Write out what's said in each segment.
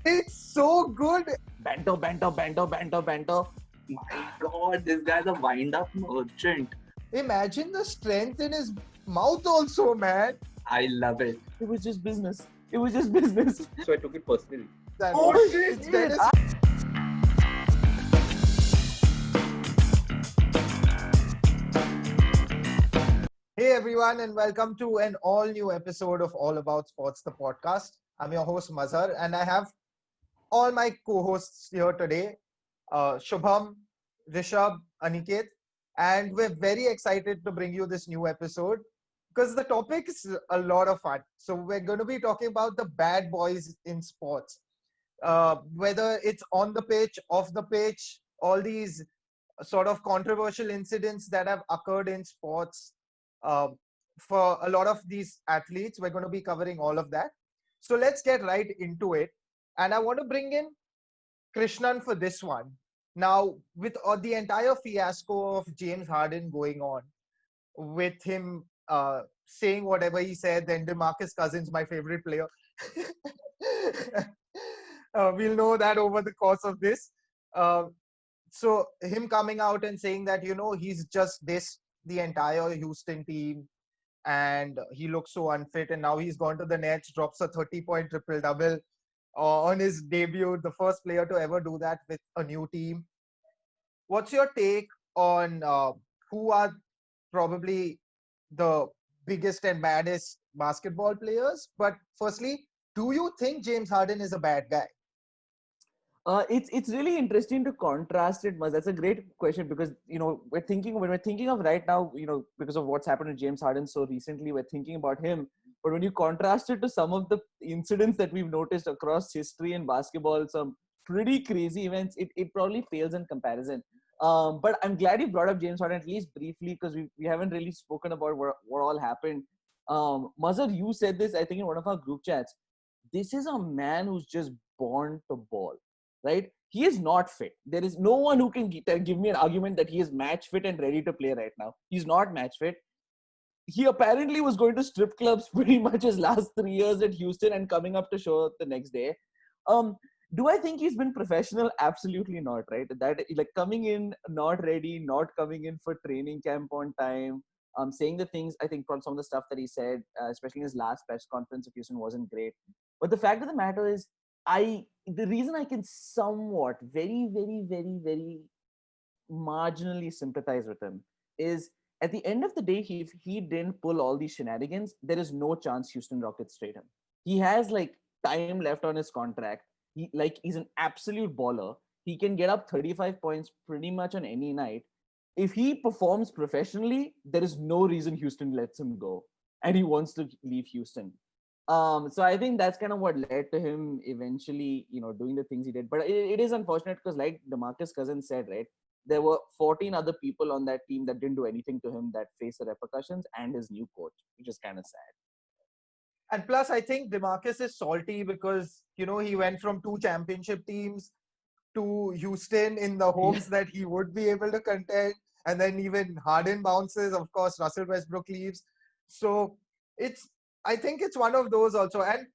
It's so good. Banter, banter, banter, banter, banter. My God, this guy's a wind-up merchant. Imagine the strength in his mouth also, man. I love it. It was just business. It was just business. So I took it personally. That Oh, is- shit. it's Dennis. Hey everyone, and welcome to an all new episode of All About Sports, the podcast. I'm your host Mazhar, and I have all my co-hosts here today, Shubham, Rishabh, Aniket, and we're very excited to bring you this new episode because the topic is a lot of fun. So we're going to be talking about the bad boys in sports, whether it's on the pitch, off the pitch, all these sort of controversial incidents that have occurred in sports uh, for a lot of these athletes. We're going to be covering all of that. So let's get right into it. And I want to bring in Krishnan for this one. Now, with the entire fiasco of James Harden going on, with him saying whatever he said, then DeMarcus Cousins, my favorite player, we'll know that over the course of this. Uh, so him coming out and saying that he's just this the entire Houston team and he looks so unfit, and now he's gone to the Nets, drops a 30-point triple double on his debut, the first player to ever do that with a new team. What's your take on who are probably the biggest and baddest basketball players? But firstly, do you think James Harden is a bad guy? It's really interesting to contrast it, Maz. That's a great question because when we're thinking of right now, because of what's happened to James Harden so recently, we're thinking about him. But when you contrast it to some of the incidents that we've noticed across history in basketball, some pretty crazy events, it probably pales in comparison. But I'm glad you brought up James Harden at least briefly because we haven't really spoken about what all happened. Mazhar, you said this, I think, in one of our group chats. This is a man who's just born to ball, right? He is not fit. There is no one who can give me an argument that he is match fit and ready to play right now. He's not match fit. He apparently was going to strip clubs pretty much his last 3 years at Houston and coming up to show up the next day. Um, do I think he's been professional? Absolutely not, right? That like coming in not ready, not coming in for training camp on time, saying the things I think from some of the stuff that he said, especially in his last press conference of Houston, wasn't great. But the fact of the matter is, the reason I can somewhat, very, very, very, very marginally sympathize with him is at the end of the day, if he didn't pull all these shenanigans, there is no chance Houston Rockets trade him. He has like time left on his contract. He's an absolute baller. He can get up 35 points pretty much on any night. If he performs professionally, there is no reason Houston lets him go. And he wants to leave Houston. So I think that's kind of what led to him eventually, doing the things he did. But it is unfortunate because, like DeMarcus Cousins said, right, there were 14 other people on that team that didn't do anything to him that face the repercussions, and his new coach, which is kind of sad. And plus, I think DeMarcus is salty because he went from two championship teams to Houston in the hopes that he would be able to contend. And then even Harden bounces, of course, Russell Westbrook leaves. So it's, I think it's one of those also. And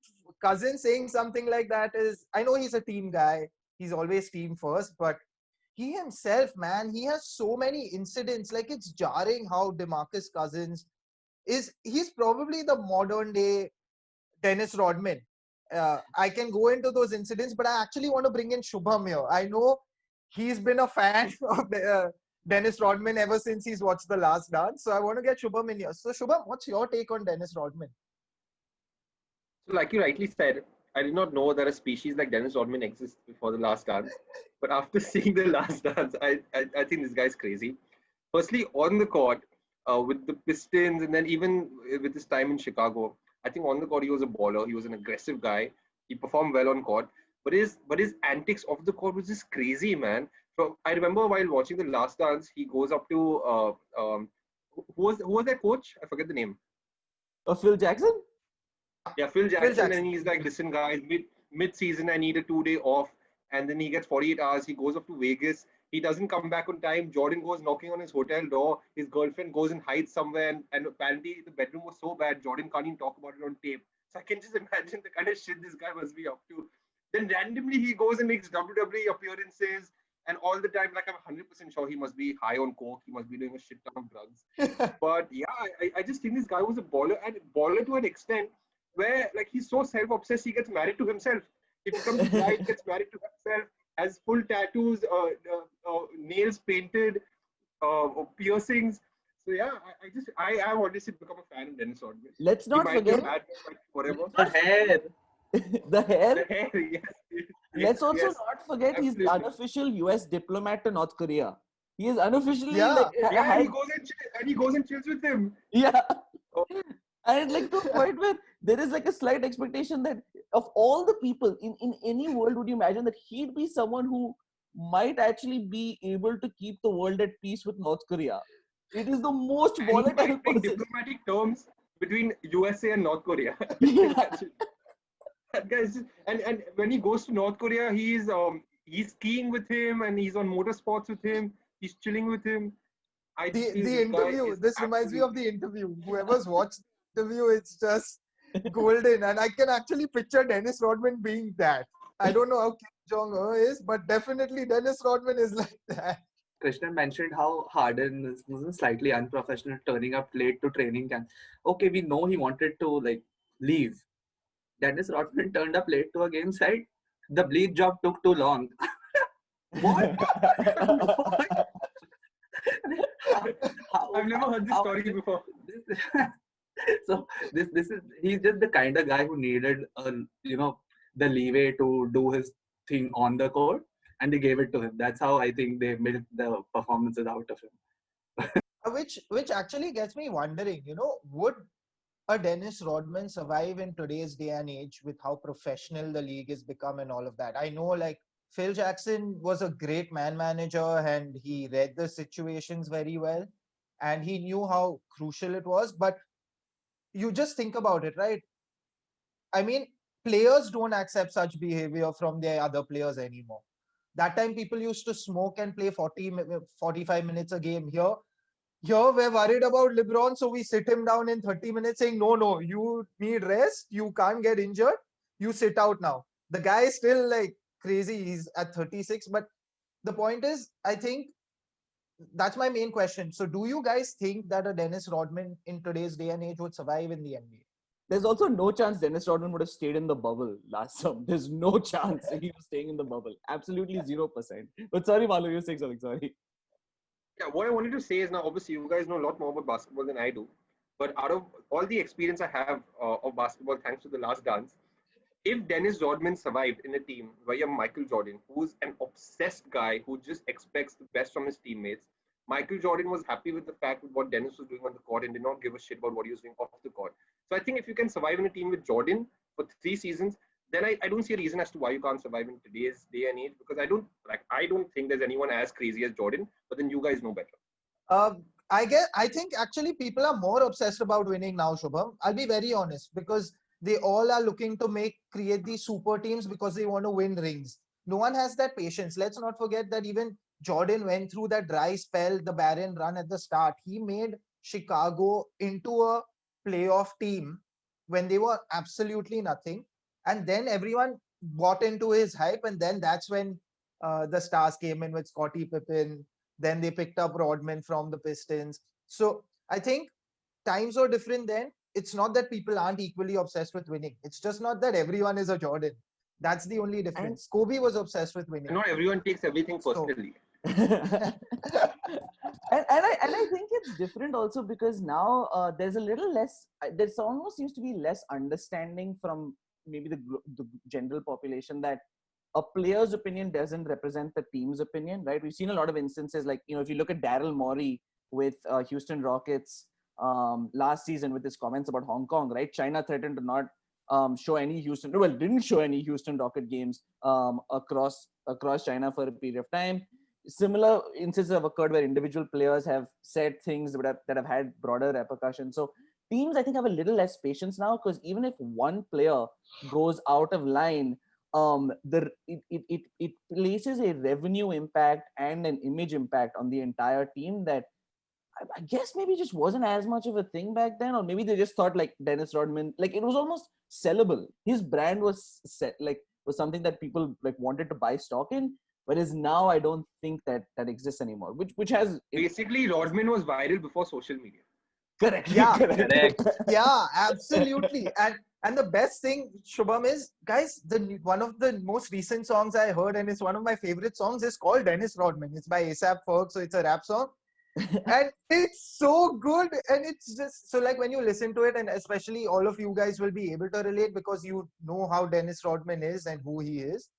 Cousin saying something like that is, I know he's a team guy. He's always team first, but he himself, man, he has so many incidents. Like it's jarring how DeMarcus Cousins he's probably the modern day Dennis Rodman. I can go into those incidents, but I actually want to bring in Shubham here. I know he's been a fan of Dennis Rodman ever since he's watched The Last Dance. So I want to get Shubham in here. So Shubham, what's your take on Dennis Rodman? So, like you rightly said, I did not know that a species like Dennis Rodman exists before The Last Dance. But after seeing The Last Dance, I think this guy's crazy. Firstly, on the court, with the Pistons, and then even with his time in Chicago, I think on the court he was a baller. He was an aggressive guy. He performed well on court. But his antics off the court was just crazy, man. So I remember while watching The Last Dance, he goes up to who was that coach? I forget the name. Phil Jackson? Yeah, Phil Phil Jackson, and Jackson. he's like, listen, guys, mid season, I need a 2 day off, and then he gets 48 hours. He goes up to Vegas. He doesn't come back on time. Jordan goes knocking on his hotel door. His girlfriend goes and hides somewhere, and apparently the bedroom was so bad Jordan can't even talk about it on tape. So I can just imagine the kind of shit this guy must be up to. Then randomly he goes and makes WWE appearances, and all the time, like I'm 100% sure he must be high on coke. He must be doing a shit ton of drugs. But yeah, I just think this guy was a baller, and baller to an extent where like he's so self-obsessed he gets married to himself. He becomes blind, gets married to himself, has full tattoos, nails painted, piercings. So yeah, I have honestly become a fan of Dennis Rodman. Let's He not might be a forget bad guy forever. The hair. the hair. The hair, yes. Let's also yes, not forget he's the absolutely. unofficial US diplomat to North Korea. He is unofficially Yeah. like Yeah, had- and he goes and chills with him. yeah. Oh. And like to a point where there is like a slight expectation that of all the people in any world, would you imagine that he'd be someone who might actually be able to keep the world at peace with North Korea? It is the most And he volatile might make person. diplomatic terms between USA and North Korea. Yeah. That guy is just, and when he goes to North Korea, he's skiing with him and he's on motorsports with him. He's chilling with him. I just feel The this guy interview. is This reminds me of the interview. Whoever's watched the interview, it's just golden. And I can actually picture Dennis Rodman being that. I don't know how Kim Jong-un is, but definitely Dennis Rodman is like that. Krishnan mentioned how Harden was slightly unprofessional, turning up late to training camp. Okay, we know he wanted to like leave. Dennis Rodman turned up late to a game site. The bleach job took too long. What? What? I've never heard this how- story before. So this is he's just the kind of guy who needed the leeway to do his thing on the court, and they gave it to him. That's how I think they milked the performances out of him. Which actually gets me wondering, would a Dennis Rodman survive in today's day and age with how professional the league has become and all of that? I know like Phil Jackson was a great man manager and he read the situations very well and he knew how crucial it was. But you just think about it, right? I mean, players don't accept such behavior from their other players anymore. That time people used to smoke and play 45 minutes a game. Here we're worried about LeBron, so we sit him down in 30 minutes saying, no, you need rest. You can't get injured. You sit out now. The guy is still like crazy. He's at 36. But the point is, I think that's my main question. So do you guys think that a Dennis Rodman in today's day and age would survive in the NBA? There's also no chance Dennis Rodman would have stayed in the bubble last summer. There's no chance he was staying in the bubble. Absolutely 0%. But sorry, Malu, you're saying something. Sorry. Yeah, what I wanted to say is now, obviously, you guys know a lot more about basketball than I do. But out of all the experience I have of basketball, thanks to The Last Dance, if Dennis Rodman survived in a team where you have Michael Jordan, who's an obsessed guy who just expects the best from his teammates, Michael Jordan was happy with the fact of what Dennis was doing on the court and did not give a shit about what he was doing off the court. So I think if you can survive in a team with Jordan for 3 seasons, then I don't see a reason as to why you can't survive in today's day and age, because I don't think there's anyone as crazy as Jordan, but then you guys know better. I think actually people are more obsessed about winning now, Shubham. I'll be very honest, because they all are looking to create these super teams because they want to win rings. No one has that patience. Let's not forget that even Jordan went through that dry spell, the barren run at the start. He made Chicago into a playoff team when they were absolutely nothing. And then everyone bought into his hype. And then that's when the stars came in with Scottie Pippen. Then they picked up Rodman from the Pistons. So I think times are different then. It's not that people aren't equally obsessed with winning. It's just not that everyone is a Jordan. That's the only difference. Kobe was obsessed with winning. And not everyone takes everything So- personally. and I think it's different also because now there's a little less, there's almost seems to be less understanding from maybe the general population that a player's opinion doesn't represent the team's opinion, right? We've seen a lot of instances like, if you look at Daryl Morey with Houston Rockets last season with his comments about Hong Kong, right? China threatened to not didn't show any Houston Rocket games across China for a period of time. Similar instances have occurred where individual players have said things that have had broader repercussions. So teams, I think, have a little less patience now because even if one player goes out of line, it places a revenue impact and an image impact on the entire team that I guess maybe just wasn't as much of a thing back then, or maybe they just thought like Dennis Rodman, like it was almost sellable. His brand was set, like was something that people like wanted to buy stock in. Whereas now I don't think that exists anymore. Which has Basically, Rodman was viral before social media. correct. Yeah. Correct. Yeah, absolutely. And the best thing, Shubham, is guys, one of the most recent songs I heard, and it's one of my favorite songs, is called Dennis Rodman. It's by ASAP Ferg, so it's a rap song. And it's so good. And it's just so like when you listen to it, and especially all of you guys will be able to relate because you know how Dennis Rodman is and who he is.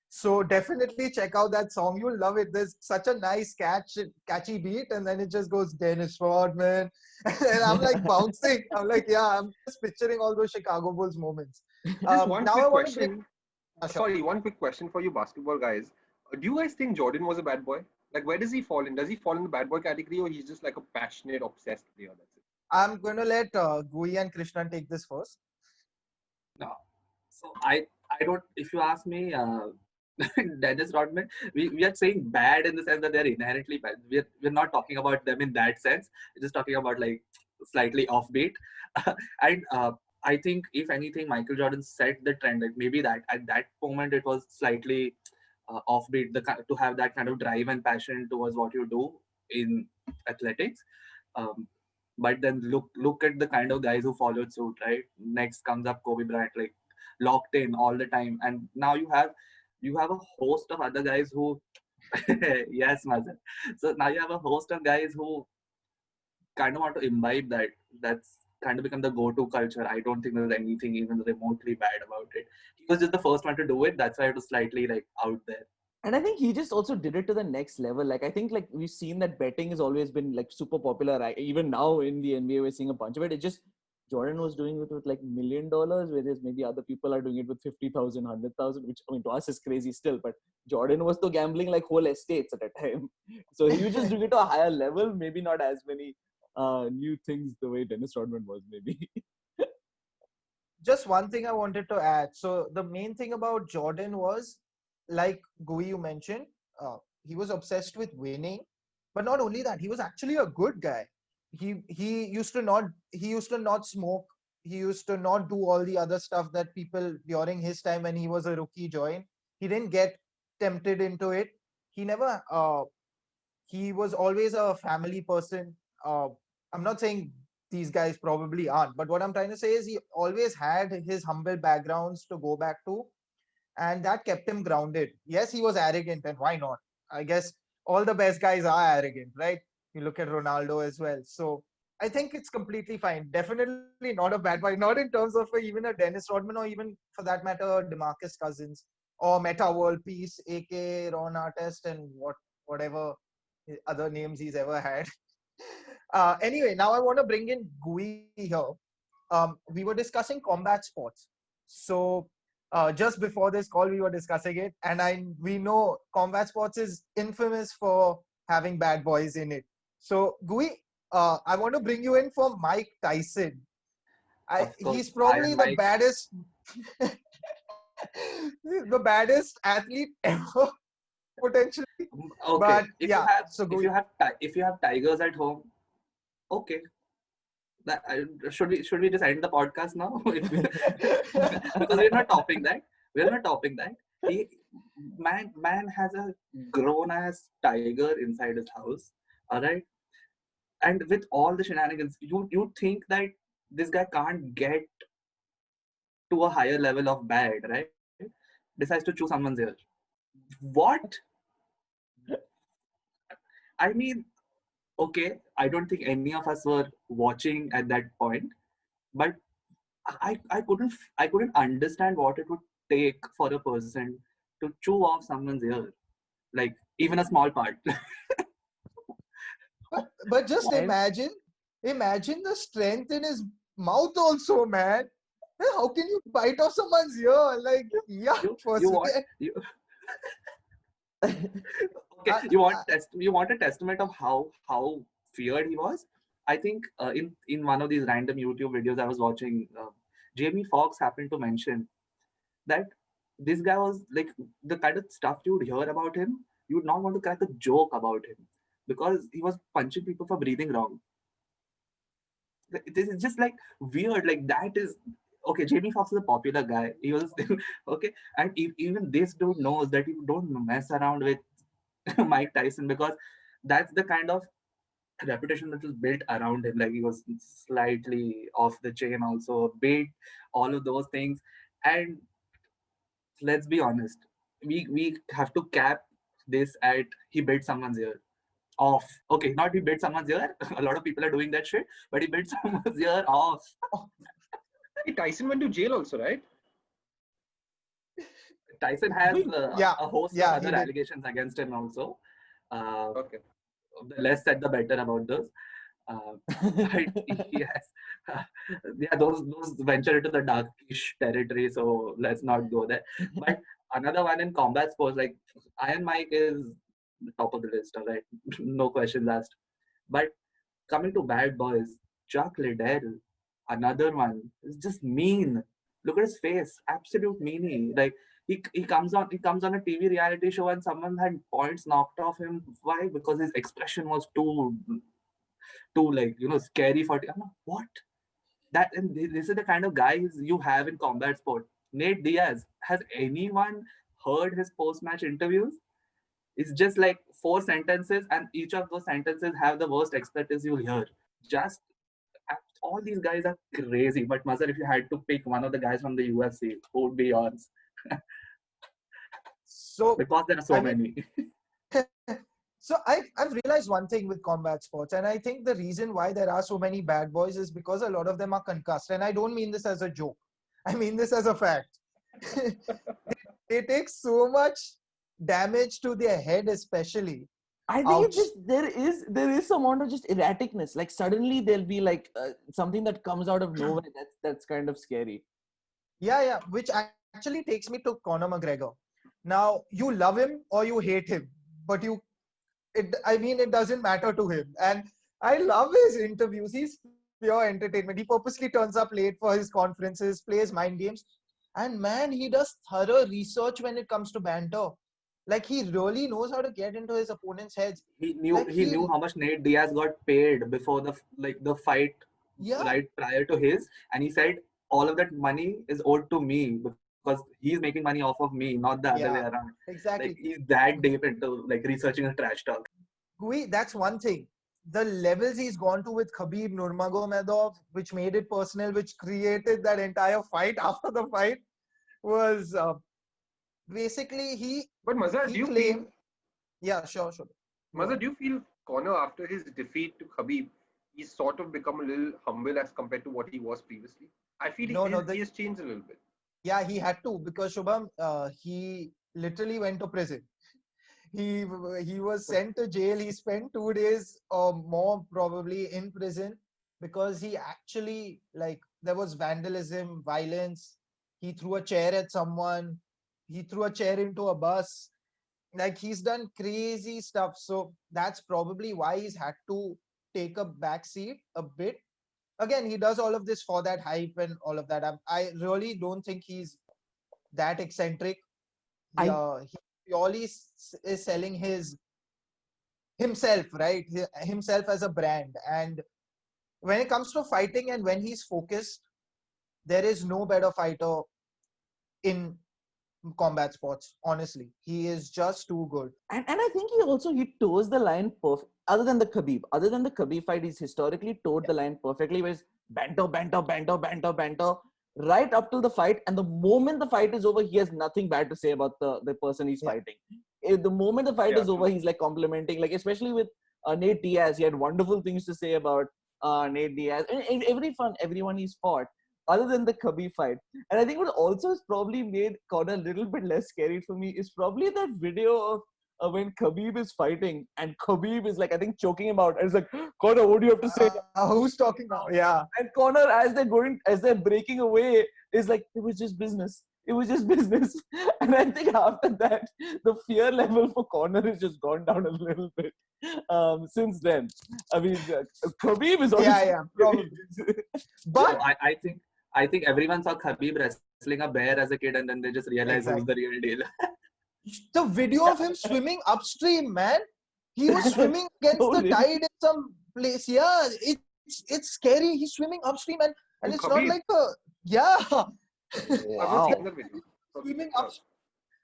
So definitely check out that song. You'll love it. There's such a nice catchy beat, and then it just goes Dennis Rodman, and I'm like bouncing. I'm like, yeah, I'm just picturing all those Chicago Bulls moments. Just one Now quick I want to bring. question. Sure. Sorry, one quick question for you basketball guys. Do you guys think Jordan was a bad boy? Like, where does he fall in? Does he fall in the bad boy category, or he's just like a passionate, obsessed player? That's it. I'm going to let Gui and Krishnan take this first. No. So I don't. If you ask me, Dennis Rodman, we are saying bad in the sense that they're inherently bad. We're not talking about them in that sense. We're just talking about like slightly offbeat. And I think if anything, Michael Jordan set the trend. Like maybe that at that moment it was slightly offbeat. To have that kind of drive and passion towards what you do in athletics. Um, but then look at the kind of guys who followed suit, right? Next comes up Kobe Bryant, like locked in all the time, and now you have a host of other guys who yes, Mazen. So now you have a host of guys who kind of want to imbibe that's kind of become the go-to culture. I don't think there's anything even remotely bad about it. He was just the first one to do it. That's why it was slightly like out there. And I think he just also did it to the next level. Like I think like we've seen that betting has always been like super popular. Even now in the NBA, we're seeing a bunch of it. It just Jordan was doing it with like $1 million, whereas maybe other people are doing it with 50,000, 100,000, which I mean to us is crazy still. But Jordan was to gambling like whole estates at a time. So he was just doing it to a higher level. Maybe not as many new things the way Dennis Rodman was. Maybe. Just one thing I wanted to add. So the main thing about Jordan was, like Gui you mentioned, he was obsessed with winning. But not only that, he was actually a good guy. He used to not smoke. He used to not do all the other stuff that people during his time when he was a rookie joined. He didn't get tempted into it. He never. He was always a family person. Uh, I'm not saying these guys probably aren't, but what I'm trying to say is he always had his humble backgrounds to go back to, and that kept him grounded. Yes, he was arrogant, and why not? I guess all the best guys are arrogant, right? You look at Ronaldo as well. So I think it's completely fine. Definitely not a bad boy, not in terms of even a Dennis Rodman or even for that matter, DeMarcus Cousins or Meta World Peace, aka Ron Artest, and whatever other names he's ever had. Anyway, now I want to bring in Gui here. We were discussing combat sports. So just before this call, we were discussing it, and we know combat sports is infamous for having bad boys in it. So Gui, I want to bring you in for Mike Tyson. Of He's course, probably Iron the Mike. baddest, the baddest athlete ever, potentially. Okay, But yeah, so Gui, if you have tigers at home, okay. Should we just end the podcast now? Because we're not topping that. We're not topping that. He man has a grown ass tiger inside his house. All right, and with all the shenanigans, you think that this guy can't get to a higher level of bad, right? Decides to choose someone's ear. What? I mean, okay, I don't think any of us were watching at that point, but I couldn't understand what it would take for a person to chew off someone's ear, like even a small part. but just I imagine the strength in his mouth also, man. How can you bite off someone's ear? Like, yeah, You firstly. want you okay? I, You want a testament of how feared he was. I think in one of these random YouTube videos I was watching, Jamie Foxx happened to mention that this guy was like the kind of stuff you would hear about him. You would not want to crack a joke about him because he was punching people for breathing wrong. This is just like weird. Like that is okay, Jamie Foxx is a popular guy. He was okay, and even this dude knows that you don't mess around with Mike Tyson, because that's the kind of reputation that was built around him. Like, he was slightly off the chain, also a bit, all of those things. And let's be honest, we have to cap this at he bit someone's ear off. Okay, not he bit someone's ear. A lot of people are doing that shit, but he bit someone's ear off. Hey, Tyson went to jail also, right? Tyson has Yeah, a host yeah, of he other did. allegations against him also. Okay. The less said, the better about those. But yes, yeah, those venture into the darkish territory, so let's not go there. But another one in combat sports, like Iron Mike is the top of the list, all right, no questions asked. But coming to bad boys, Chuck Liddell, another one, is just mean. Look at his face, absolute meanie. Like, he comes on a TV reality show and someone had points knocked off him. Why? Because his expression was too, like, scary for. I'm like, what? That, and this is the kind of guys you have in combat sport. Nate Diaz. Has anyone heard his post match interviews? It's just like 4 sentences, and each of those sentences have the worst expletives you'll hear. Just all these guys are crazy. But Mazhar, if you had to pick one of the guys from the UFC, who would be yours? So Because there are so I mean, many. so I've realized one thing with combat sports, and I think the reason why there are so many bad boys is because a lot of them are concussed. And I don't mean this as a joke. I mean this as a fact. They take so much damage to their head, especially. I think Ouch. it's just there is some amount of just erraticness. Like suddenly there'll be like something that comes out of nowhere. That's kind of scary. Yeah, which actually takes me to Conor McGregor. Now, you love him or you hate him, but I mean, it doesn't matter to him. And I love his interviews. He's pure entertainment. He purposely turns up late for his conferences, plays mind games. And man, he does thorough research when it comes to banter. Like, he really knows how to get into his opponent's heads. He knew Like, he knew how much Nate Diaz got paid before the fight, yeah, right prior to his, and he said all of that money is owed to me because he's making money off of me, not the other way yeah, around. Like, exactly. he's that deep into like researching a trash talk. That's one thing. The levels he's gone to with Khabib Nurmagomedov, which made it personal, which created that entire fight after the fight, was basically But Mazhar, he claimed. Yeah, sure. Go Mazhar, on. do you feel Conor, after his defeat to Khabib, he's sort of become a little humble as compared to what he was previously? I feel No, he has changed a little bit. yeah, he had to because Shubham, he literally went to prison. He he was sent to jail. He spent 2 days or more probably in prison because he actually, like, there was vandalism, violence. He threw a chair at someone. He threw a chair into a bus. Like, he's done crazy stuff. So that's probably why he's had to take a back seat a bit. Again, he does all of this for that hype and all of that. I really don't think he's that eccentric. I He purely is selling himself, right? Himself as a brand. And when it comes to fighting and when he's focused, there is no better fighter in combat sports. Honestly, he is just too good. and I think he toes the line perfect. Other than the Khabib fight, he's historically towed the line perfectly. Where it's banter, right up till the fight, and the moment the fight is over, he has nothing bad to say about the person he's Yeah. fighting. The moment the fight Yeah, is over, he's like complimenting, like especially with Nate Diaz, he had wonderful things to say about Nate Diaz and everyone he's fought. Other than the Khabib fight, and I think what also has probably made Conor a little bit less scary for me is probably that video of when Khabib is fighting and Khabib is like, I think, choking him out. And it's like, Conor, what do you have to say? Who's talking now? Yeah. And Conor, as they're breaking away, is like, it was just business. It was just business. And I think after that, the fear level for Conor has just gone down a little bit since then. I mean, Khabib is honestly. Yeah, probably. So But I think everyone saw Khabib wrestling a bear as a kid, and then they just realized who's the real deal. the video of him swimming upstream, man, he was swimming against Oh, the really? tide in some place. Yeah, it's scary. He's swimming upstream, and Who, it's not Khabib? like a Yeah. I've not seen that video. Probably Screaming check it up. out.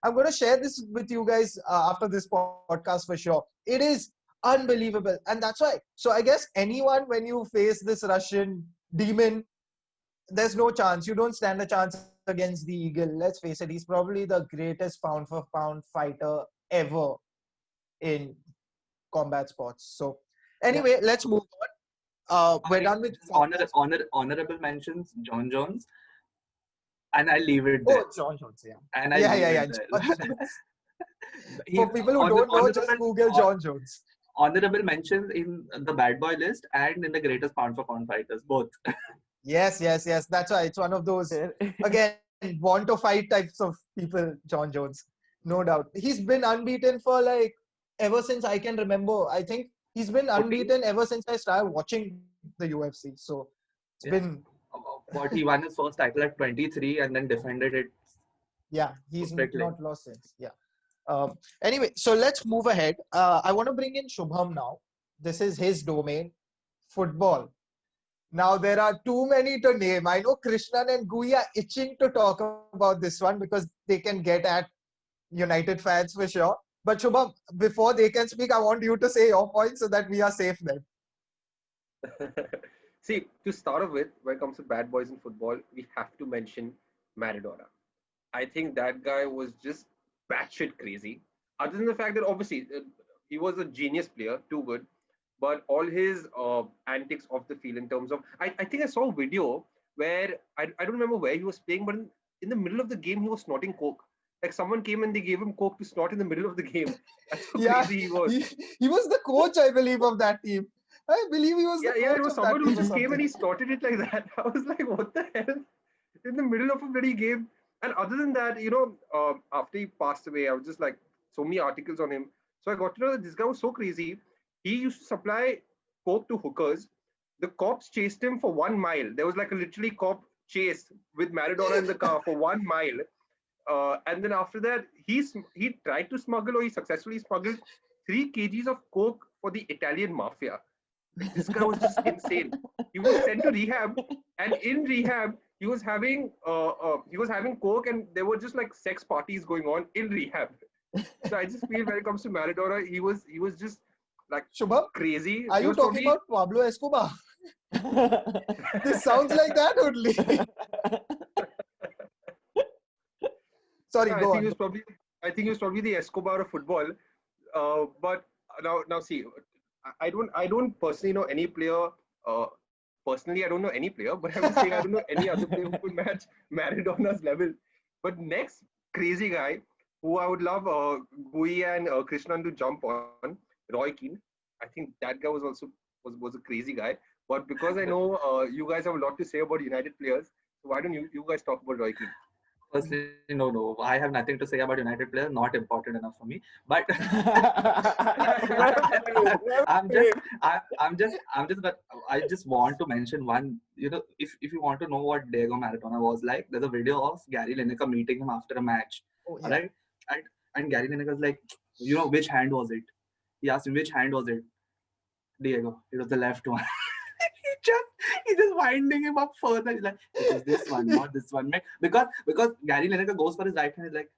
I'm going to share this with you guys after this podcast for sure. It is unbelievable. And that's why. So I guess anyone, when you face this Russian demon, there's no chance. You don't stand a chance against the Eagle. Let's face it. He's probably the greatest pound for pound fighter ever in combat sports. So anyway, let's move on. We're done with Just honorable mentions, John Jones, and I leave it there. Oh, John Jones, yeah. And I Yeah, leave yeah, yeah. it there. John Jones. He- For people who honor- don't know, honorable- just Google hon- John Jones. Honorable mentions in the bad boy list and in the greatest pound for pound fighters, both. Yes, yes, yes. That's why it's one of those, again, want to fight types of people, John Jones. No doubt. He's been unbeaten for like ever since I can remember. I think he's been unbeaten ever since I started watching the UFC. So it's been, What he won his first title at 23 and then defended it. yeah, he's Perfectly. not lost since. Yeah. Anyway, so let's move ahead. I want to bring in Shubham now. This is his domain, football. Now, there are too many to name. I know Krishnan and Gui are itching to talk about this one because they can get at United fans for sure. But Shubham, before they can speak, I want you to say your point so that we are safe then. See, to start off with, when it comes to bad boys in football, we have to mention Maradona. I think that guy was just batshit crazy. Other than the fact that obviously he was a genius player, too good, but all his antics off the field in terms of, I think I saw a video where I don't remember where he was playing, but in the middle of the game, he was snorting coke. Like someone came and they gave him coke to snort in the middle of the game. That's how Yeah, crazy he was. he was the coach, I believe, of that team. I believe he was the Yeah, coach it was of that someone who team or just came and he something. snorted it like that. I was like, what the hell? In the middle of a bloody game. And other than that, after he passed away, I was just like, so many articles on him. So I got to know that this guy was so crazy. He used to supply coke to hookers. The cops chased him for 1 mile. There was like a literally cop chase with Maradona in the car for 1 mile. And then after that, he tried to smuggle, or he successfully smuggled 3 kgs of coke for the Italian mafia. Like, this guy was just insane. He was sent to rehab, and in rehab, he was having coke, and there were just like sex parties going on in rehab. So I just feel when it comes to Maradona, he was just like Shubham, crazy. are He you was talking about Pablo Escobar? This sounds like that only. Sorry, I go think on. I think he was probably the Escobar of football. But now see, I don't personally know any player. Personally, I don't know any player, but I'm just saying I don't know any other player who could match Maradona's level. But next crazy guy who I would love Gui and Krishnan to jump on, Roy Keane. I think that guy was also was a crazy guy. But because I know you guys have a lot to say about United players, so why don't you guys talk about Roy Keane? Firstly, no. I have nothing to say about United players. Not important enough for me. But I'm just. I just want to mention one. If you want to know what Diego Maradona was like, there's a video of Gary Lineker meeting him after a match. Oh, yeah. Alright, and Gary Lineker's like, which hand was it? He asked him which hand was it. Diego, it was the left one. He's just winding him up further. He's like, it is this one, not this one. Because Gary Lineker goes for his right hand, he's like,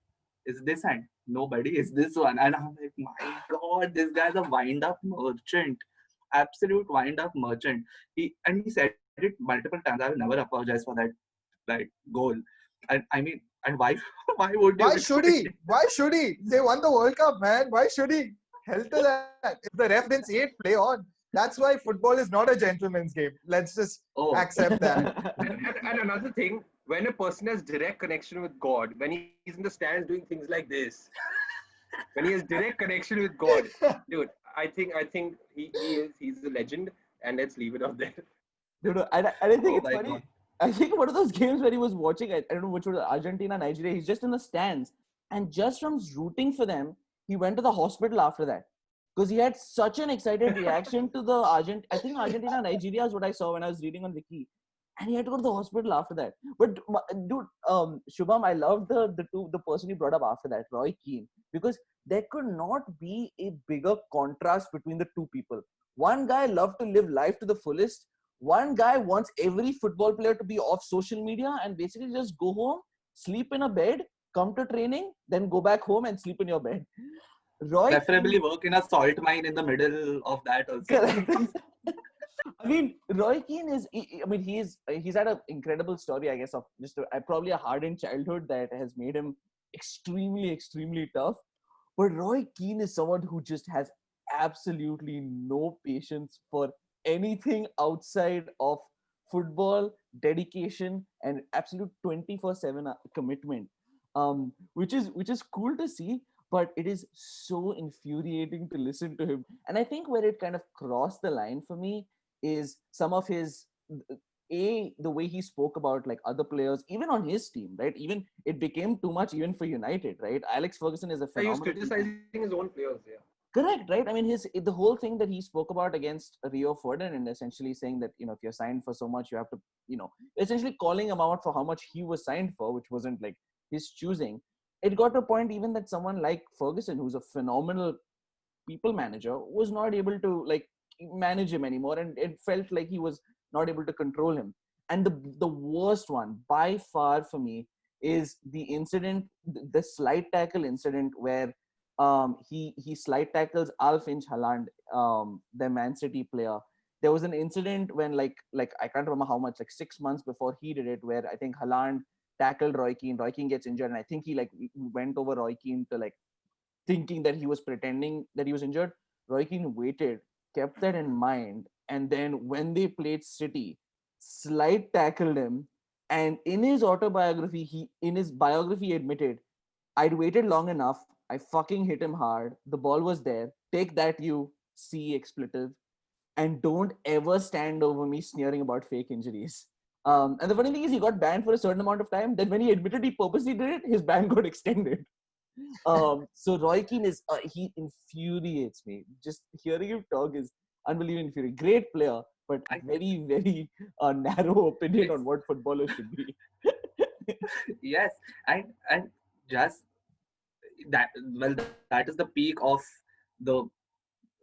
is this hand? Nobody, it's this one. And I'm like, my God, this guy's a wind-up merchant. Absolute wind-up merchant. He said it multiple times. I will never apologize for that goal. And I mean, and why would you? Why should he? Why should he? They won the World Cup, man. Why should he? Hell to that. If the ref didn't see it, play on. That's why football is not a gentleman's game. Let's just accept that. And another thing, when a person has direct connection with God, when he's in the stands doing things like this, when he has direct connection with God, dude, I think he's a legend, and let's leave it out there. Dude, I think Oh it's my funny. God. I think one of those games where he was watching, I don't know which was Argentina, Nigeria, he's just in the stands. And just from rooting for them, he went to the hospital after that. Because he had such an excited reaction to the I think Argentina, Nigeria is what I saw when I was reading on Wiki. And he had to go to the hospital after that. But dude, Shubham, I loved the person you brought up after that, Roy Keane. Because there could not be a bigger contrast between the two people. One guy loved to live life to the fullest. One guy wants every football player to be off social media and basically just go home, sleep in a bed, come to training, then go back home and sleep in your bed. Roy Preferably work in a salt mine in the middle of that also. Correct. I mean, Roy Keane is. I mean, he's had an incredible story, I guess, of just probably a hardened childhood that has made him extremely, extremely tough. But Roy Keane is someone who just has absolutely no patience for anything outside of football, dedication, and absolute 24/7 commitment. Which is cool to see, but it is so infuriating to listen to him. And I think where it kind of crossed the line for me is some of his the way he spoke about like other players, even on his team, right? Even it became too much even for United, right? Alex Ferguson is a He was phenomenal. criticizing his own players. Yeah. Correct, right? I mean, the whole thing that he spoke about against Rio Ferdinand, essentially saying that if you're signed for so much, you have to, essentially calling him out for how much he was signed for, which wasn't like his choosing. It got to a point even that someone like Ferguson, who's a phenomenal people manager, was not able to like manage him anymore, and it felt like he was not able to control him. And the worst one by far for me is the incident, the slide tackle incident where he slide tackles Alf-Inch Haaland, the Man City player. There was an incident when like I can't remember how much, like 6 months before he did it, where I think Haaland tackled Roy Keane. Roy Keane gets injured, and I think he like went over Roy Keane to like thinking that he was pretending that he was injured. Roy Keane waited, kept that in mind, and then when they played City, slide tackled him. And in his autobiography, he admitted, I'd waited long enough. I fucking hit him hard. The ball was there. Take that, you C expletive. And don't ever stand over me sneering about fake injuries. And the funny thing is, he got banned for a certain amount of time. Then when he admitted he purposely did it, his ban got extended. So Roy Keane he infuriates me. Just hearing him talk is unbelievably infuriating. Great player, but very, very narrow opinion on what footballers should be. Yes, and just that, well, that is the peak of the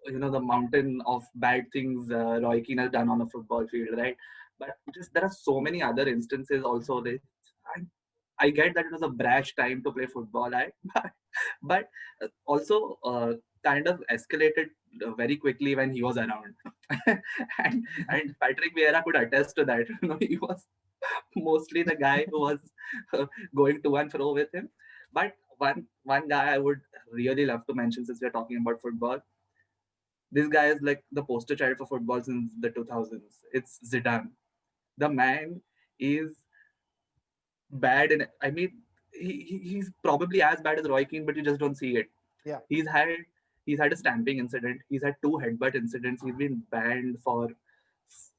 the mountain of bad things Roy Keane has done on a football field, right? But just there are so many other instances also. I get that it was a brash time to play football, right? But also kind of escalated very quickly when he was around, and Patrick Vieira could attest to that. He was mostly the guy who was going to and fro with him. But one guy I would really love to mention, since we're talking about football, this guy is like the poster child for football since the 2000s. It's Zidane. The man is bad, and I mean, he's probably as bad as Roy Keane, but you just don't see it. Yeah. He's had a stamping incident. He's had 2 headbutt incidents. He's been banned for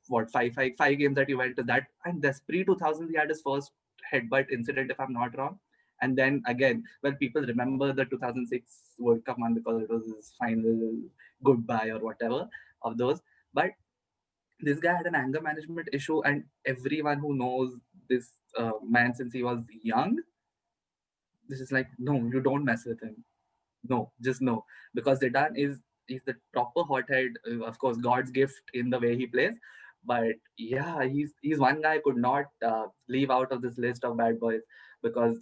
what, five games that he went to that. And this pre-2000s, he had his first headbutt incident, if I'm not wrong. And then again, well, people remember the 2006 World Cup one because it was his final goodbye or whatever of those. But this guy had an anger management issue, and everyone who knows this man since he was young, this is like, no, you don't mess with him. No, just no, because Zidane is the proper hothead. Of course, God's gift in the way he plays. But yeah, he's one guy I could not leave out of this list of bad boys, because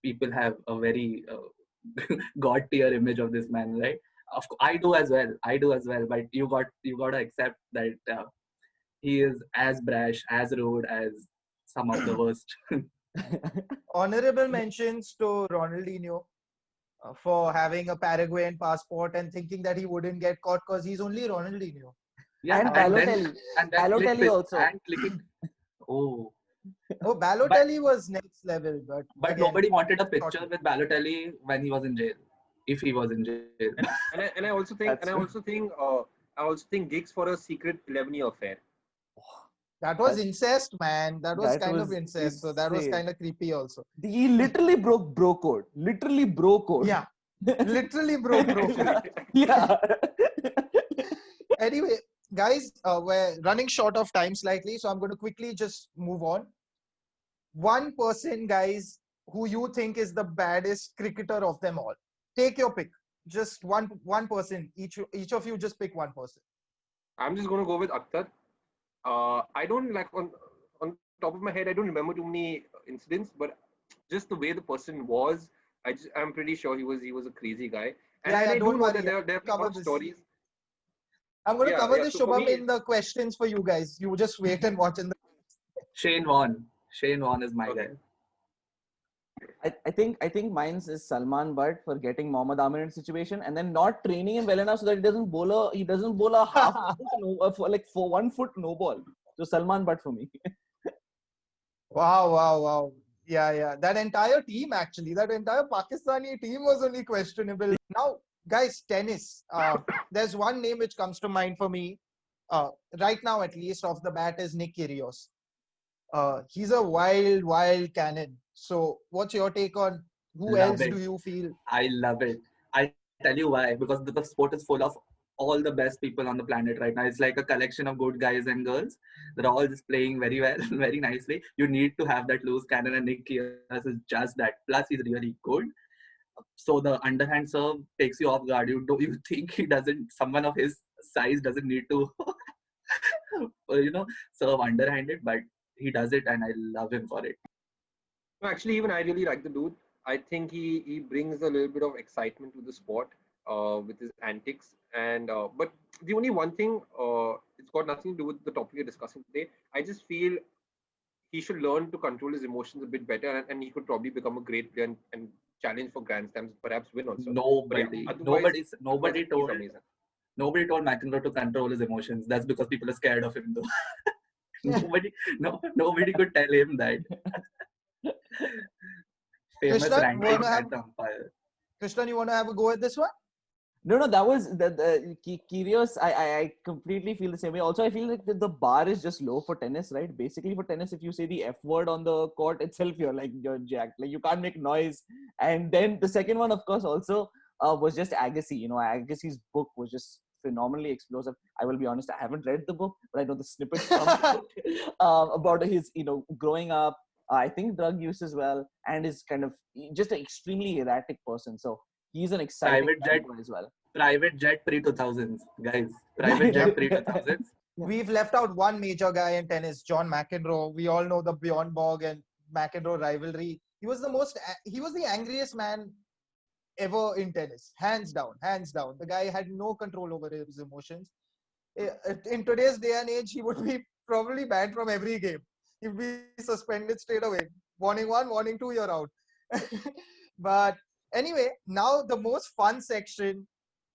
people have a very god tier image of this man, right? Of course, I do as well. But you got to accept that he is as brash, as rude as some of the worst. Honorable mentions to Ronaldinho for having a Paraguayan passport and thinking that he wouldn't get caught because he's only Ronaldinho. Yeah, and Balotelli. Balotelli also. And clicking. Oh. Oh, Balotelli was next level, but again, nobody wanted a picture with Balotelli when he was in jail. If he was in jail. And I also think gigs for a secret 11-year affair. that was incest, man. That was kind of was incest. So that was insane. kind of creepy also. He literally broke bro code. Literally bro code. Yeah. Literally broke bro code. Yeah. Anyway, guys, we're running short of time slightly, so I'm going to quickly just move on. One person, guys, who you think is the baddest cricketer of them all. Take your pick. Just one person. Each of you just pick one person. I'm just going to go with Akhtar. I don't like on top of my head. I don't remember too many incidents, but just the way the person was, I'm pretty sure he was a crazy guy. And Yeah, and yeah. I do Don't know worry. that there have been a Cover lot of this. stories. I'm going to Yeah, cover yeah. this, So for Shubham, me, in the questions for you guys. You just wait and watch in the. Shane Warne. Shane Warne is my okay. guy. I think mine's is Salman Butt for getting Mohammad Amir in a situation and then not training him well enough so that he doesn't bowl a half foot like for 1 foot no ball. So Salman Butt for me. Wow, wow, wow. Yeah, yeah. That entire team, actually, that entire Pakistani team was only questionable. Now, guys, tennis. There's one name which comes to mind for me, right now at least, off the bat, is Nick Kyrgios. He's a wild, wild cannon. So, what's your take on who Love else it. do you feel? I love it. I'll tell you why. Because the sport is full of all the best people on the planet right now. It's like a collection of good guys and girls. They're all just playing very well, very nicely. You need to have that loose cannon, and Nick Kyrgios is just that. Plus, he's really good. So the underhand serve takes you off guard. You think he doesn't? Someone of his size doesn't need to, serve underhanded, but he does it, and I love him for it. No, actually, even I really like the dude. I think he brings a little bit of excitement to the sport with his antics. And but the only one thing, it's got nothing to do with the topic we're discussing today. I just feel he should learn to control his emotions a bit better, and he could probably become a great player and challenge for Grand Slams, perhaps win also. But yeah, Nobody, otherwise, nobody he's told amazing. nobody told McEnroe to control his emotions. That's because people are scared of him, though. nobody, nobody could tell him that. Famous Krishnan, ranting wanna have at the umpire. Krishnan, you want to have a go at this one? No, that was the Kyrgios. I completely feel the same way. Also, I feel like the bar is just low for tennis, right? Basically, for tennis, if you say the F word on the court itself, you're jacked. Like you can't make noise. And then the second one, of course, also was just Agassi. Agassi's book was just phenomenally explosive. I will be honest, I haven't read the book, but I know the snippets from the book about his, growing up. I think drug use as well, and is kind of just an extremely erratic person. So he's an exciting Private jet, character as well. private jet pre 2000s, guys. Private jet pre 2000s. We've left out one major guy in tennis, John McEnroe. We all know the Bjorn Borg and McEnroe rivalry. He was the angriest man ever in tennis, hands down, hands down. The guy had no control over his emotions. In today's day and age, he would be probably banned from every game. He'd be suspended straight away. Warning one, warning two, you're out. But anyway, now the most fun section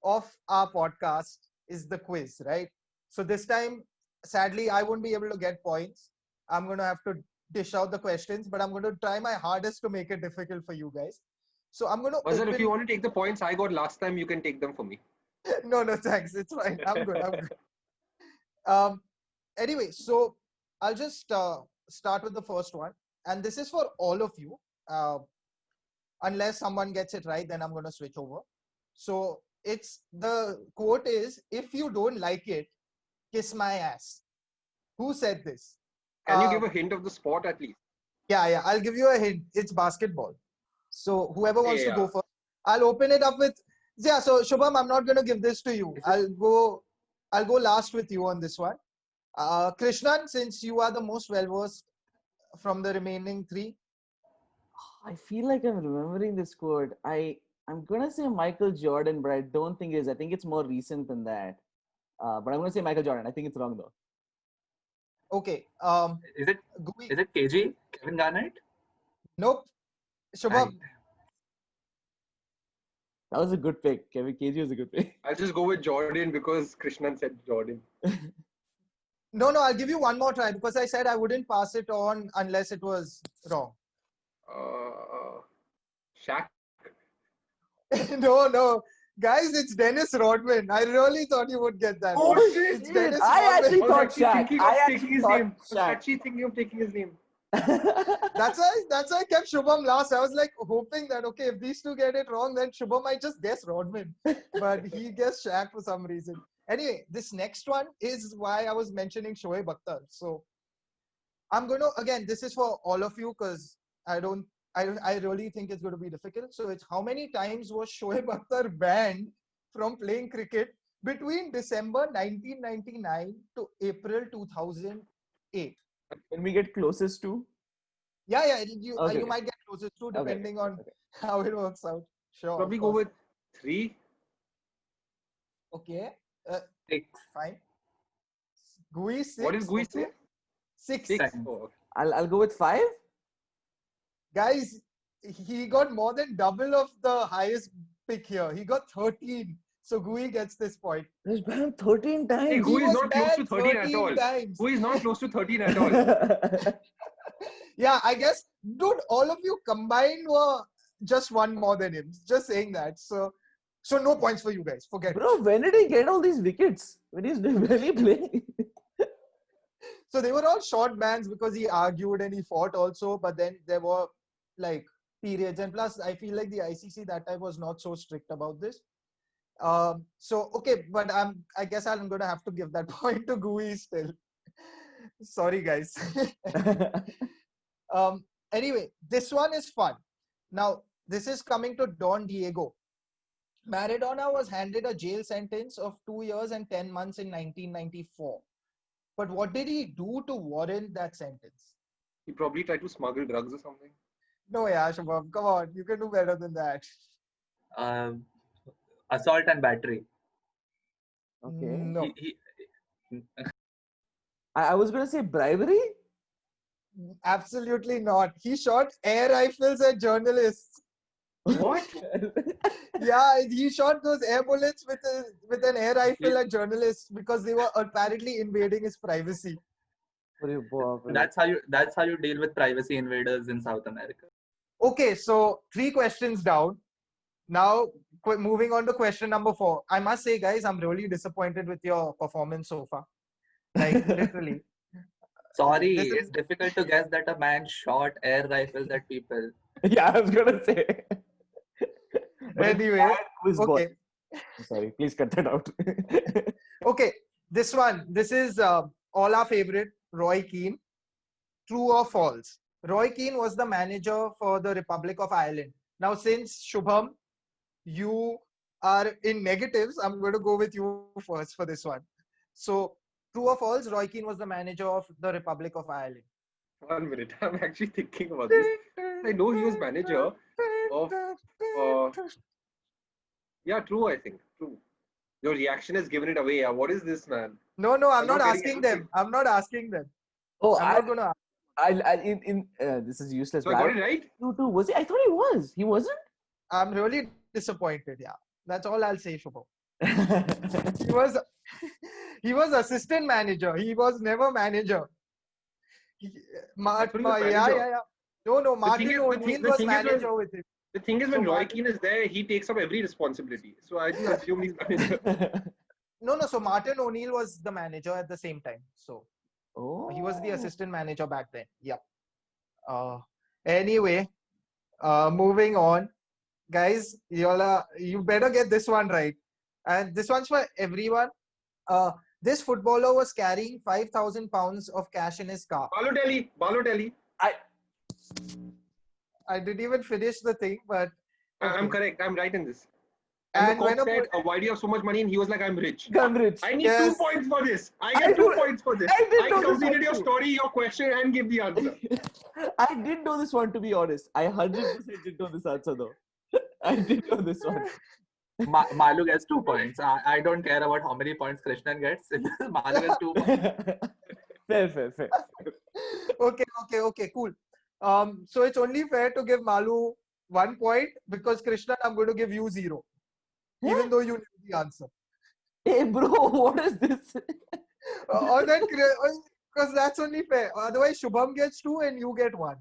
of our podcast is the quiz, right? So this time, sadly, I won't be able to get points. I'm going to have to dish out the questions, but I'm going to try my hardest to make it difficult for you guys. So I'm going to Mazhar, if you open. want to take the points I got last time, you can take them for me. No, no, thanks. It's fine. I'm good. I'm good. Um, anyway, so I'll just start with the first one, and this is for all of you. Unless someone gets it right, then I'm going to switch over. So it's the quote is, "If you don't like it, kiss my ass." Who said this? Can you Uh, give a hint of the sport at least? yeah. I'll give you a hint. It's basketball. So whoever wants to Yeah. go first, I'll open it up with. Yeah. So Shubham, I'm not going to give this to you. Is it- I'll go last with you on this one. Krishnan, since you are the most well versed from the remaining three. I feel like I'm remembering this quote. I'm gonna say Michael Jordan, but I don't think it is. I think it's more recent than that. But I'm gonna say Michael Jordan. I think it's wrong though. Okay. Is it Gui, is it KG? Kevin Garnett? nope. Shubham, That was a good pick. Kevin KG was a good pick. I'll just go with Jordan because Krishnan said Jordan. no. I'll give you one more try because I said I wouldn't pass it on unless it was wrong. Shaq. No. Guys, it's Dennis Rodman. I really thought you would get that. Oh, It's shit. Dennis I Rodman. actually I was thought actually Shaq. thinking I of actually taking his thought name. I was Shaq. actually thinking of taking his name. That's why I kept Shubham last. I was like hoping that okay, if these two get it wrong, then Shubham might just guess Rodman. But he guessed Shaq for some reason. Anyway, this next one is why I was mentioning Shoaib Akhtar. So I'm going to again. This is for all of you because I really think it's going to be difficult. So it's how many times was Shoaib Akhtar banned from playing cricket between December 1999 to April 2008. When we get closest to. Yeah, you Okay. you might get closer to Okay. depending on Okay. how it works out. Sure. Probably of go course. with 3. Okay. 6. Fine. GUI 6. What did Gui okay. say? 6. 6. Seven. Oh, okay. I'll go with 5. Guys, he got more than double of the highest pick here. He got 13. So GUI gets this point. He was banned 13 Hey, times. Gui He is was not close to banned 13 at all. times. Gui is not close to 13 at all. Yeah, I guess, dude, all of you combined were just one more than him. Just saying that. So no points for you guys. Forget it. Bro, when did he get all these wickets? When he's really playing? So they were all short bans because he argued and he fought also. But then there were like periods. And plus, I feel like the ICC that time was not so strict about this. So, okay, but I guess I'm going to have to give that point to GUI still. Sorry, guys. Anyway, this one is fun. Now, this is coming to Don Diego. Maradona was handed a jail sentence of 2 years and 10 months in 1994. But what did he do to warrant that sentence? He probably tried to smuggle drugs or something. No, yeah, Shubham, come on. You can do better than that. Assault and battery. Okay. No. I was going to say bribery. Absolutely not. He shot air rifles at journalists. What? Yeah, he shot those air bullets with an air rifle at journalists because they were apparently invading his privacy. That's how you deal with privacy invaders in South America. Okay, so 3 questions down. Now, moving on to question number 4. I must say, guys, I'm really disappointed with your performance so far. Like, literally. Sorry, This is- it's difficult to guess that a man shot air rifles at people. Yeah, I was going to say. Anyway, okay. Sorry, please cut that out. Okay, this one. This is all our favorite, Roy Keane. True or false? Roy Keane was the manager for the Republic of Ireland. Now, since Shubham, you are in negatives, I'm going to go with you first for this one. So, true or false? Roy Keane was the manager of the Republic of Ireland. 1 minute. I'm actually thinking about this. I know he was manager of. Yeah, true. I think true. Your reaction has given it away. What is this, man? No, I'm I'm not not getting asking them. anything. I'm not asking them. Oh, I'm not going to ask. this is useless. So I got it right. Two. Was he? I thought he was. He wasn't. I'm really disappointed. Yeah, that's all I'll say, Shubham. Okay. He was assistant manager. He was never manager. I thought he was manager. Yeah. No. Martin thing O'Neill is was when- manager with him. The thing is, So when Roy Martin- Keane is there, he takes up every responsibility. So I just assume he's manager. No. So Martin O'Neill was the manager at the same time. So Oh. he was the assistant manager back then. Yep. Anyway, moving on, guys. You better get this one right, and this one's for everyone. This footballer was carrying 5,000 pounds of cash in his car. Balotelli. I didn't even finish the thing, but I'm okay. correct. I'm right in this. And And the when cop a said, why do you have so much money? And he was like, I'm rich. I'm rich. I need Yes. 2 points for this. I I get 2 do- points for this. I did I know this completed one your too. story, your question, and give the answer. I did know this one, to be honest. I 100% did know this answer though. I did know this one. Malu gets 2 points. I don't care about how many points Krishnan gets. Malu gets 2 points. Fair. Okay, cool. So it's only fair to give Malu 1 point because Krishna, I'm going to give you 0, even though you knew the answer. Hey bro, what is this? Or that because that's only fair. Otherwise, Shubham gets 2 and you get 1,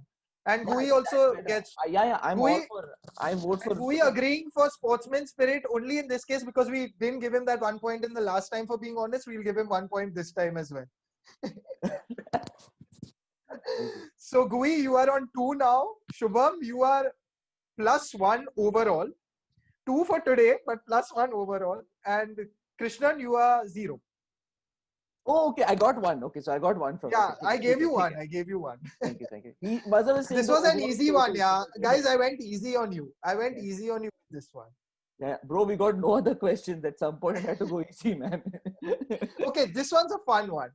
and Gui also gets. Yeah. I vote for. Gui agreeing for sportsman spirit only in this case because we didn't give him that 1 point in the last time. For being honest, we'll give him 1 point this time as well. So Gui, you are on 2 now. Shubham, you are +1 overall. 2 for today, but +1 overall. And Krishnan, you are 0. Oh, okay. I got 1. Okay, so I got 1 from. Yeah, okay, I gave you okay. 1. I gave you 1. Thank you. Mazhar was saying This was that an overall easy total one, yeah. is- Guys, I went easy on you. I went easy on you with this one. Yeah, bro, we got no other questions. At some point, I had to go easy, man. Okay, this one's a fun one.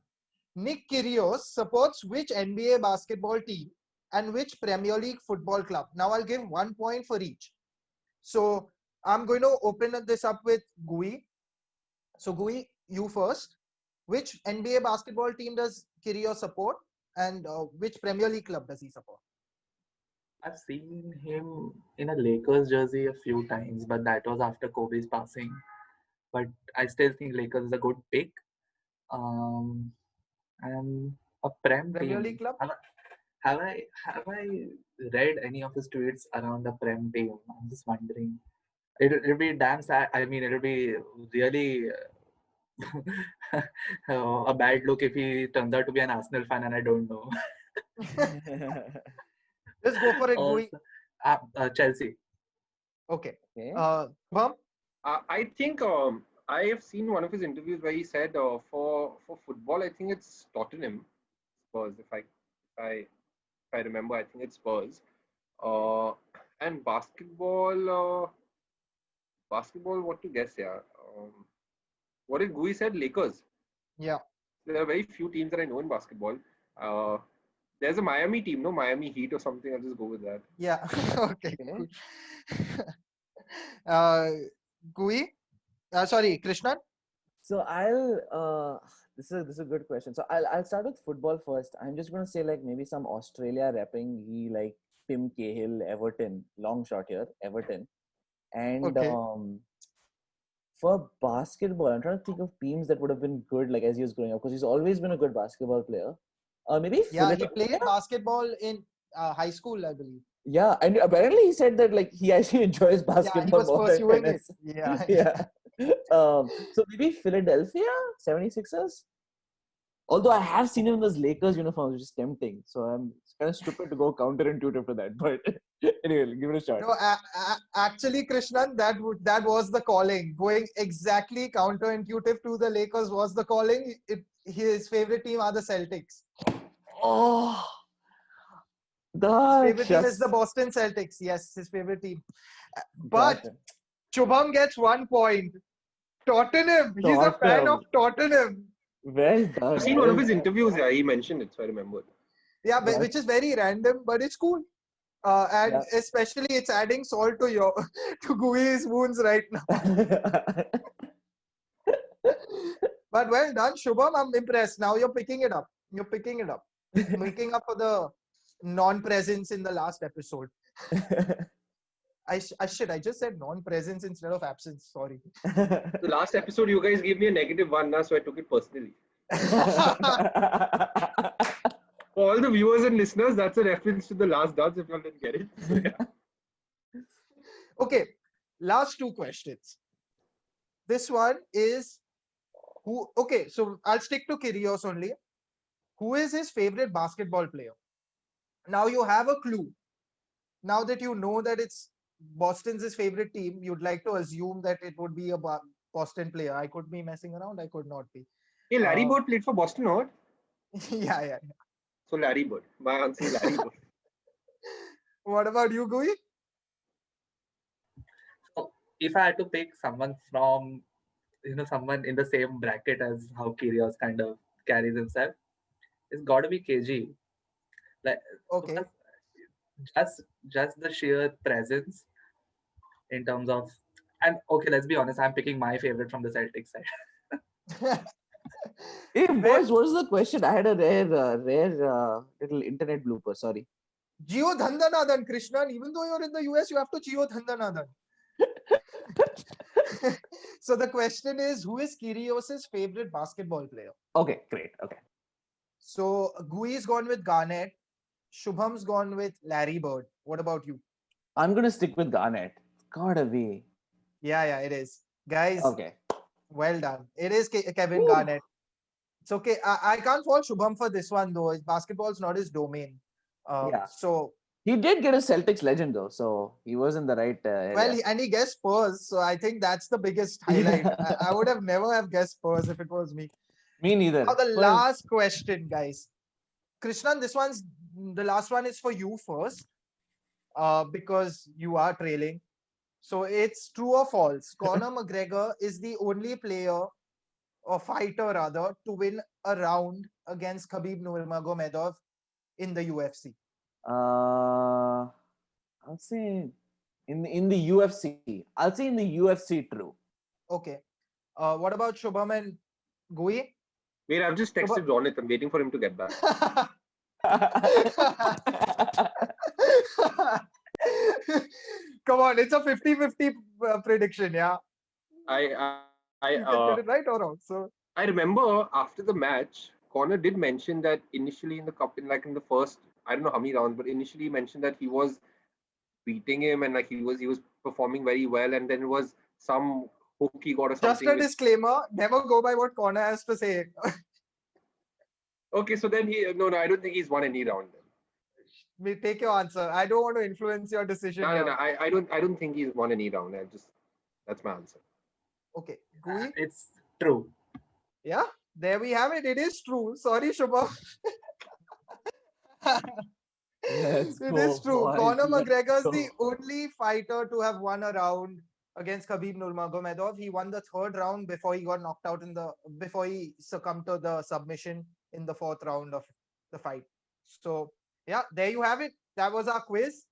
Nick Kyrgios supports which NBA basketball team and which Premier League football club? Now I'll give 1 point for each. So I'm going to open this up with Gui. So Gui, you first. Which NBA basketball team does Kyrgios support, and which Premier League club does he support? I've seen him in a Lakers jersey a few times, but that was after Kobe's passing. But I still think Lakers is a good pick. Um, and a Prem Premier team. League club? Have I read any of his tweets around the Prem team? I'm just wondering. It'll be damn sad. I mean, it'll be really a bad look if he turns out to be an Arsenal fan and I don't know. Just go for it, Gui. Chelsea. Okay. Okay. Shubham? I think I have seen one of his interviews where he said for football, I think it's Tottenham Spurs. If I remember, I think it's Spurs. And basketball. What to guess? Yeah. What did Gui said? Lakers. Yeah. There are very few teams that I know in basketball. There's a Miami team, no Miami Heat or something. I'll just go with that. Yeah. Okay. Okay. Cool. Gui? Sorry, Krishnan? So I'll this is a good question. So I'll start with football first. I'm just gonna say like maybe some Australia repping he like Tim Cahill, Everton, long shot here, Everton. And Okay. for basketball, I'm trying to think of teams that would have been good like as he was growing up, because he's always been a good basketball player. Maybe Yeah, he Philadelphia? played basketball in high school, I believe. Yeah, and apparently he said that like he actually enjoys Yeah, he basketball was more than pursuing it. tennis. Yeah. Yeah. So maybe Philadelphia 76ers. Although I have seen him in those Lakers uniforms, which is tempting. So it's kind of stupid to go counterintuitive to that. But anyway, give it a shot. No, actually, Krishnan, that was the calling. Going exactly counterintuitive to the Lakers was the calling. His favorite team are the Celtics. Oh, His favorite team is the Boston Celtics. Yes, his favorite team. But Shubham gets 1 point. Tottenham. He's a fan of Tottenham. Well done. I've seen one of his interviews. Yeah, he mentioned it, so I remember. Yeah, which is very random, but it's cool. And especially it's adding salt to to Gui's wounds right now. But well done, Shubham. I'm impressed. Now you're picking it up. Making up for the non-presence in the last episode. I just said non-presence instead of absence. Sorry. The last episode, you guys gave me a -1 now, so I took it personally. For all the viewers and listeners, that's a reference to The Last Dance if you all didn't get it. So, yeah. Okay, last two questions. This one is who? Okay, so I'll stick to Kyrgios only. Who is his favorite basketball player? Now you have a clue. Now that you know that it's Boston's his favorite team, you'd like to assume that it would be a Boston player. I could be messing around. I could not be. Hey, Larry Bird played for Boston, or? Yeah. So Larry Bird. My answer is Larry Bird. What about you, Gui? So if I had to pick someone from, someone in the same bracket as how Kyrgios kind of carries himself, it's got to be KG. Like, Okay. Just the sheer presence in terms of, and okay, let's be honest, I'm picking my favorite from the Celtics side. Hey boys, what is the question? I had a rare little internet blooper. Sorry. Gio Dhandanathan, Krishnan. Even though you're in the US, you have to Gio Dhandanathan. So the question is, who is Kyrgios' favorite basketball player? Okay, great. Okay. So Gui's gone with Garnett. Shubham's gone with Larry Bird. What about you? I'm gonna stick with Garnett. Gotta be. Yeah, it is. Guys, Okay. well done. It is Kevin Garnett. It's okay. I can't fault Shubham for this one though. Basketball's not his domain. So he did get a Celtics legend though, so he was in the right area. Well, and he guessed Spurs, so I think that's the biggest highlight. I would have never have guessed Spurs if it was me. Me neither. Now the last question, guys. Krishnan, the last one is for you first, because you are trailing. So it's true or false. Conor McGregor is the only player or fighter rather to win a round against Khabib Nurmagomedov in the UFC. I'll say in the UFC. I'll say in the UFC. True. Okay. What about Shubham and Gui? Wait, I've just texted Ronit. I'm waiting for him to get back. Come on, it's a 50-50 prediction, yeah. I You can get it right or wrong. So I remember after the match, Connor did mention that initially in the cup, in the first, I don't know how many rounds, but initially he mentioned that he was beating him and like he was performing very well, and then it was some hook he got or just something. a disclaimer, never go by what Connor has to say. Okay, so then no, I don't think he's won any round. Then. Take your answer. I don't want to influence your decision. No, here. I don't think he's won any round. That's my answer. Okay, Gui? It's true. Yeah, there we have it. It is true. Sorry, Shubham. Let's It go, is true. boys. Conor Let's McGregor is go. the only fighter to have won a round against Khabib Nurmagomedov. He won the third round before he got knocked out before he succumbed to the submission in the fourth round of the fight. So yeah, there you have it. That was our quiz.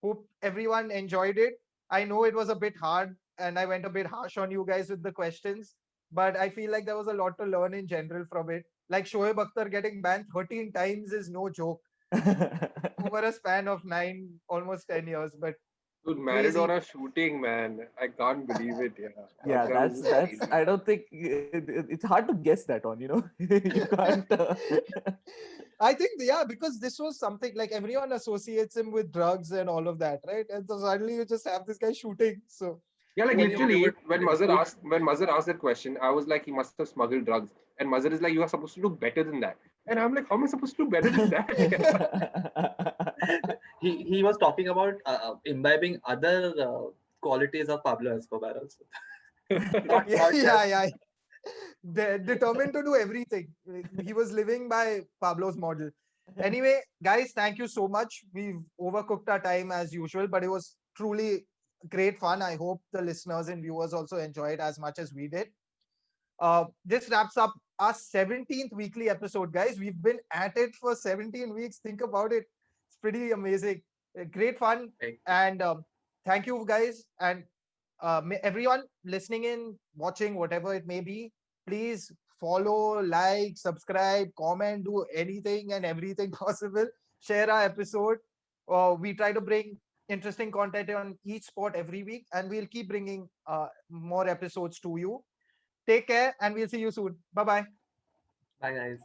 Hope everyone enjoyed it. I know it was a bit hard and I went a bit harsh on you guys with the questions, but I feel like there was a lot to learn in general from it. Like Shoaib Akhtar getting banned 13 times is no joke over a span of almost 10 years. But Dude, crazy. Maradona shooting, man. I can't believe it. Yeah, Yeah, That was that's. crazy. I don't think it's hard to guess that on. You can't. I think, yeah, because this was something like everyone associates him with drugs and all of that, right? And so suddenly you just have this guy shooting. So Yeah, like When you literally, would- when Mazhar asked that question, I was like, he must have smuggled drugs. And Mazhar is like, you are supposed to do better than that. And I'm like, how am I supposed to do better than that? he was talking about imbibing other qualities of Pablo Escobar also. Not yeah, just- yeah. They're determined to do everything. He was living by Pablo's model. Anyway, guys, thank you so much. We've overcooked our time as usual, but it was truly great fun. I hope the listeners and viewers also enjoyed as much as we did. This wraps up our 17th weekly episode, guys. We've been at it for 17 weeks. Think about it. It's pretty amazing. Great fun. Like, And thank you, guys. And everyone listening in, watching, whatever it may be, please follow, like, subscribe, comment, do anything and everything possible. Share our episode. We try to bring interesting content on each sport every week, and we'll keep bringing more episodes to you. Take care, and we'll see you soon. Bye bye. bye guys.